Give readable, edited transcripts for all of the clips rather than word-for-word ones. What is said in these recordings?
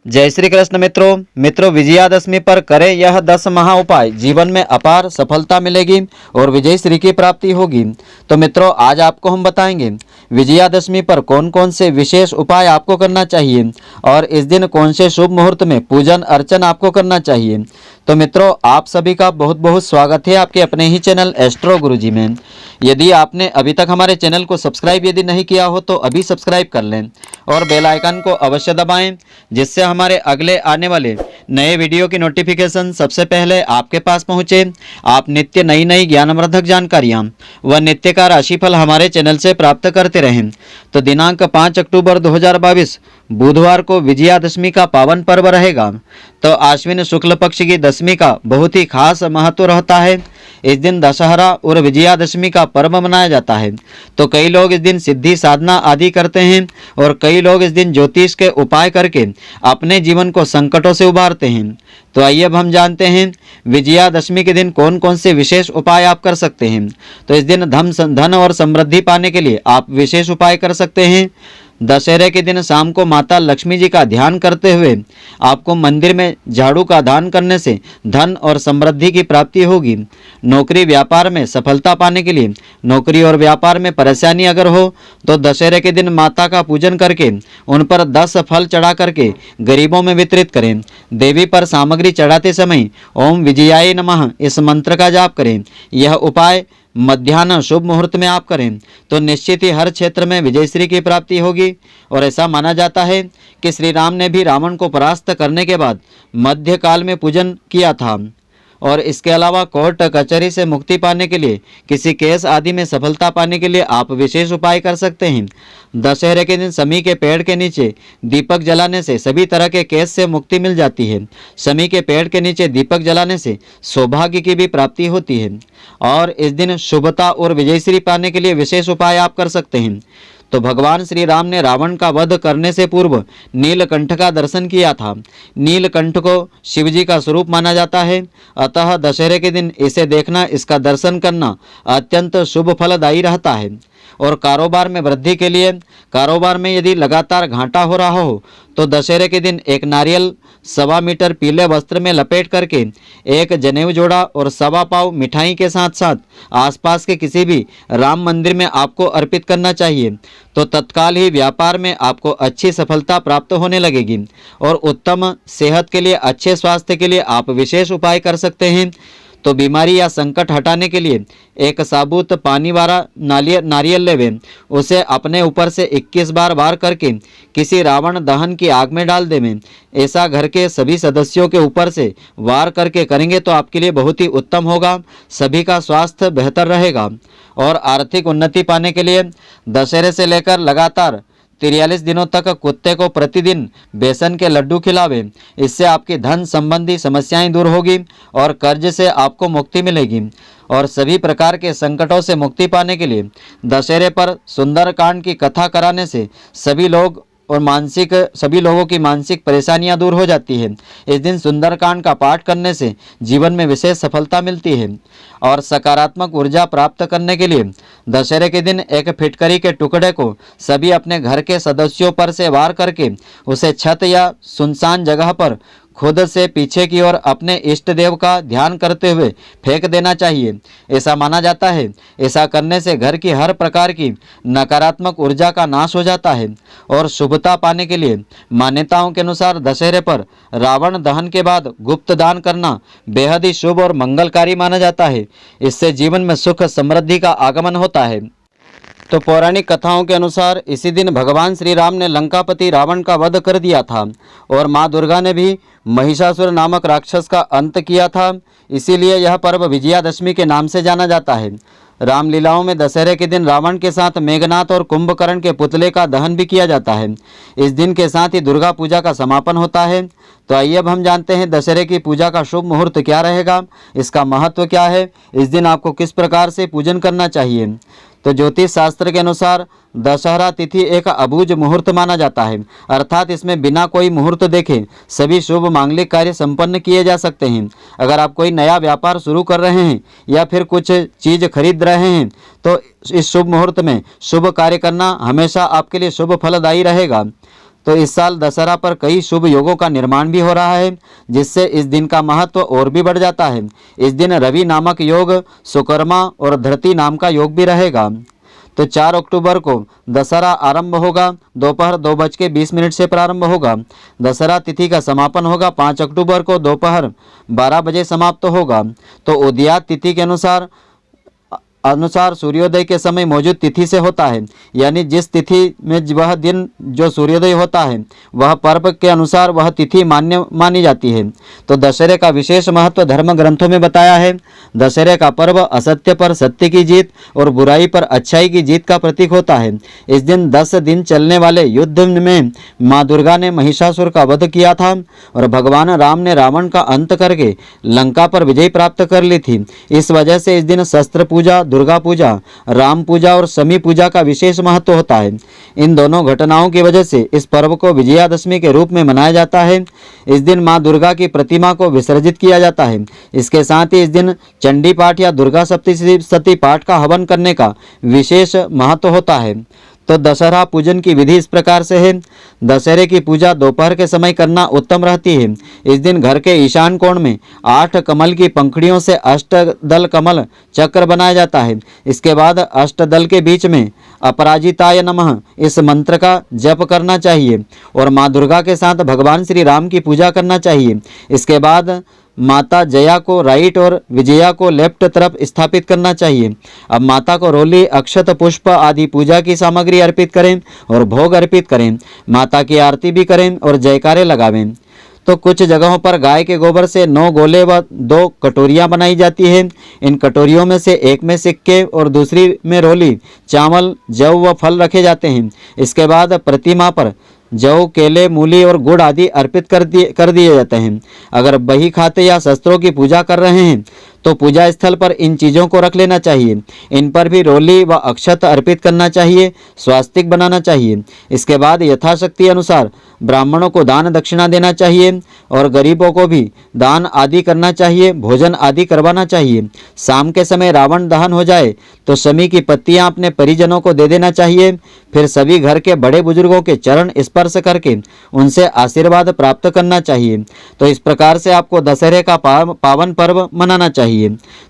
जय श्री कृष्ण मित्रों विजयादशमी पर करें यह 10 महा उपाय, जीवन में अपार सफलता मिलेगी और विजय श्री की प्राप्ति होगी। तो मित्रों, आज आपको हम बताएंगे विजयादशमी पर कौन कौन से विशेष उपाय आपको करना चाहिए और इस दिन कौन से शुभ मुहूर्त में पूजन अर्चन आपको करना चाहिए। तो मित्रों, आप सभी का बहुत बहुत स्वागत है आपके अपने ही चैनल एस्ट्रो गुरुजी में। यदि आपने अभी तक हमारे चैनल को सब्सक्राइब यदि नहीं किया हो तो अभी सब्सक्राइब कर लें और बेल आइकन को अवश्य दबाएं, जिससे हमारे अगले आने वाले नए वीडियो की नोटिफिकेशन सबसे पहले आपके पास पहुंचे। आप नित्य नई नई ज्ञानवर्धक जानकारियां व नित्य का राशिफल हमारे चैनल से प्राप्त करते रहें। तो दिनांक 5 अक्टूबर 2022 बुधवार को विजयादशमी का पावन पर्व रहेगा। तो आश्विन शुक्ल पक्ष की दशमी का बहुत ही खास महत्व रहता है। इस दिन दशहरा और विजयादशमी का पर्व मनाया जाता है। तो कई लोग इस दिन सिद्धि साधना आदि करते हैं और कई लोग इस दिन ज्योतिष के उपाय करके अपने जीवन को संकटों से उबारते हैं। तो आइए अब हम जानते हैं विजयादशमी के दिन कौन कौन से विशेष उपाय आप कर सकते हैं। तो इस दिन धन और समृद्धि पाने के लिए आप विशेष उपाय कर सकते हैं। दशहरे के दिन शाम को माता लक्ष्मी जी का ध्यान करते हुए आपको मंदिर में झाड़ू का दान करने से धन और समृद्धि की प्राप्ति होगी। नौकरी व्यापार में सफलता पाने के लिए नौकरी और व्यापार में परेशानी अगर हो तो दशहरे के दिन माता का पूजन करके उन पर 10 फल चढ़ा करके गरीबों में वितरित करें। देवी पर सामग्री चढ़ाते समय ओम विजयाय नमः इस मंत्र का जाप करें। यह उपाय मध्याह्न शुभ मुहूर्त में आप करें तो निश्चित ही हर क्षेत्र में विजयश्री की प्राप्ति होगी। और ऐसा माना जाता है कि श्री राम ने भी रावण को परास्त करने के बाद मध्यकाल में पूजन किया था। और इसके अलावा कोर्ट कचहरी से मुक्ति पाने के लिए, किसी केस आदि में सफलता पाने के लिए आप विशेष उपाय कर सकते हैं। दशहरे के दिन शमी के पेड़ के नीचे दीपक जलाने से सभी तरह के केस से मुक्ति मिल जाती है। शमी के पेड़ के नीचे दीपक जलाने से सौभाग्य की भी प्राप्ति होती है। और इस दिन शुभता और विजयश्री पाने के लिए विशेष उपाय आप कर सकते हैं। तो भगवान श्री राम ने रावण का वध करने से पूर्व नीलकंठ का दर्शन किया था। नीलकंठ को शिव जी का स्वरूप माना जाता है, अतः दशहरे के दिन इसे देखना, इसका दर्शन करना अत्यंत शुभ फलदायी रहता है। और कारोबार में वृद्धि के लिए, कारोबार में यदि लगातार घाटा हो रहा हो तो दशहरे के दिन एक नारियल 1.25 मीटर पीले वस्त्र में लपेट करके एक जनेऊ जोड़ा और 1.25 पाव मिठाई के साथ साथ आसपास के किसी भी राम मंदिर में आपको अर्पित करना चाहिए। तो तत्काल ही व्यापार में आपको अच्छी सफलता प्राप्त होने लगेगी। और उत्तम सेहत के लिए, अच्छे स्वास्थ्य के लिए आप विशेष उपाय कर सकते हैं। तो बीमारी या संकट हटाने के लिए एक साबुत पानी वाला नारियल लेवें, उसे अपने ऊपर से 21 बार वार करके किसी रावण दहन की आग में डाल देवें। ऐसा घर के सभी सदस्यों के ऊपर से वार करके करेंगे तो आपके लिए बहुत ही उत्तम होगा, सभी का स्वास्थ्य बेहतर रहेगा। और आर्थिक उन्नति पाने के लिए दशहरे से लेकर लगातार 43 दिनों तक कुत्ते को प्रतिदिन बेसन के लड्डू खिलावें। इससे आपकी धन संबंधी समस्याएं दूर होगी और कर्ज से आपको मुक्ति मिलेगी। और सभी प्रकार के संकटों से मुक्ति पाने के लिए दशहरे पर सुंदरकांड की कथा कराने से सभी लोगों की मानसिक परेशानियां दूर हो जाती है। इस दिन सुंदरकांड का पाठ करने से जीवन में विशेष सफलता मिलती है। और सकारात्मक ऊर्जा प्राप्त करने के लिए दशहरे के दिन एक फिटकरी के टुकड़े को सभी अपने घर के सदस्यों पर से वार करके उसे छत या सुनसान जगह पर खुद से पीछे की ओर अपने इष्ट देव का ध्यान करते हुए फेंक देना चाहिए। ऐसा माना जाता है, ऐसा करने से घर की हर प्रकार की नकारात्मक ऊर्जा का नाश हो जाता है। और शुभता पाने के लिए मान्यताओं के अनुसार दशहरे पर रावण दहन के बाद गुप्त दान करना बेहद ही शुभ और मंगलकारी माना जाता है। इससे जीवन में सुख समृद्धि का आगमन होता है। तो पौराणिक कथाओं के अनुसार इसी दिन भगवान श्री राम ने लंकापति रावण का वध कर दिया था और माँ दुर्गा ने भी महिषासुर नामक राक्षस का अंत किया था। इसीलिए यह पर्व विजयादशमी के नाम से जाना जाता है। रामलीलाओं में दशहरे के दिन रावण के साथ मेघनाथ और कुंभकर्ण के पुतले का दहन भी किया जाता है। इस दिन के साथ ही दुर्गा पूजा का समापन होता है। तो आइए अब हम जानते हैं दशहरे की पूजा का शुभ मुहूर्त क्या रहेगा, इसका महत्व क्या है, इस दिन आपको किस प्रकार से पूजन करना चाहिए। तो ज्योतिष शास्त्र के अनुसार दशहरा तिथि एक अबूझ मुहूर्त माना जाता है, अर्थात इसमें बिना कोई मुहूर्त देखे सभी शुभ मांगलिक कार्य संपन्न किए जा सकते हैं। अगर आप कोई नया व्यापार शुरू कर रहे हैं या फिर कुछ चीज़ खरीद रहे हैं तो इस शुभ मुहूर्त में शुभ कार्य करना हमेशा आपके लिए शुभ फलदायी रहेगा। तो इस साल दशहरा पर कई शुभ योगों का निर्माण भी हो रहा है, जिससे इस दिन का महत्व और भी बढ़ जाता है। इस दिन रवि नामक योग, सुकर्मा और धरती नाम का योग भी रहेगा। तो 4 अक्टूबर को दशहरा आरंभ होगा, दोपहर 2:20 से प्रारंभ होगा। दशहरा तिथि का समापन होगा 5 अक्टूबर को दोपहर 12 बजे समाप्त होगा। तो उदयात तिथि के अनुसार सूर्योदय के समय मौजूद तिथि से होता है, यानी जिस तिथि में वह दिन जो सूर्योदय होता है वह पर्व के अनुसार वह तिथि मान्य मानी जाती है। तो दशहरे का विशेष महत्व धर्म ग्रंथों में बताया है। दशहरे का पर्व असत्य पर सत्य की जीत और बुराई पर अच्छाई की जीत का प्रतीक होता है। इस दिन 10 दिन चलने वाले युद्ध में माँ दुर्गा ने महिषासुर का वध किया था और भगवान राम ने रावण का अंत करके लंका पर विजय प्राप्त कर ली थी। इस वजह से इस दिन शस्त्र पूजा, दुर्गा पूजा, राम पूजा और शमी पूजा का विशेष महत्व होता है। इन दोनों घटनाओं की वजह से इस पर्व को विजयादशमी के रूप में मनाया जाता है। इस दिन मां दुर्गा की प्रतिमा को विसर्जित किया जाता है। इसके साथ ही इस दिन चंडी पाठ या दुर्गा सप्तशती पाठ का हवन करने का विशेष महत्व होता है। तो दशहरा पूजन की विधि इस प्रकार से है। दशहरे की पूजा दोपहर के समय करना उत्तम रहती है। इस दिन घर के ईशान कोण में 8 कमल की पंखुड़ियों से अष्टदल कमल चक्र बनाया जाता है। इसके बाद अष्टदल के बीच में अपराजिताय नमः इस मंत्र का जप करना चाहिए और माँ दुर्गा के साथ भगवान श्री राम की पूजा करना चाहिए। इसके बाद माता जया को राइट और विजया को लेफ्ट तरफ स्थापित करना चाहिए। अब माता को रोली, अक्षत, पुष्प आदि पूजा की सामग्री अर्पित करें और भोग अर्पित करें। माता की आरती भी करें और जयकारे लगावें। तो कुछ जगहों पर गाय के गोबर से 9 गोले व 2 कटोरियां बनाई जाती हैं। इन कटोरियों में से एक में सिक्के और दूसरी में रोली, चावल, जौ व फल रखे जाते हैं। इसके बाद प्रतिमा पर जौ, केले, मूली और गुड़ आदि अर्पित कर दिए जाते हैं। अगर बही खाते या शस्त्रों की पूजा कर रहे हैं तो पूजा स्थल पर इन चीज़ों को रख लेना चाहिए। इन पर भी रोली व अक्षत अर्पित करना चाहिए, स्वास्तिक बनाना चाहिए। इसके बाद यथाशक्ति अनुसार ब्राह्मणों को दान दक्षिणा देना चाहिए और गरीबों को भी दान आदि करना चाहिए, भोजन आदि करवाना चाहिए। शाम के समय रावण दहन हो जाए तो शमी की पत्तियां अपने परिजनों को दे देना चाहिए। फिर सभी घर के बड़े बुजुर्गों के चरण स्पर्श करके उनसे आशीर्वाद प्राप्त करना चाहिए। तो इस प्रकार से आपको दशहरे का पावन पर्व मनाना चाहिए।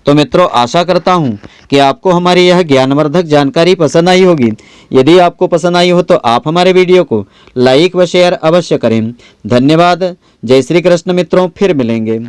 तो मित्रों, आशा करता हूं कि आपको हमारी यह ज्ञानवर्धक जानकारी पसंद आई होगी। यदि आपको पसंद आई हो तो आप हमारे वीडियो को लाइक व शेयर अवश्य करें। धन्यवाद। जय श्री कृष्ण मित्रों, फिर मिलेंगे।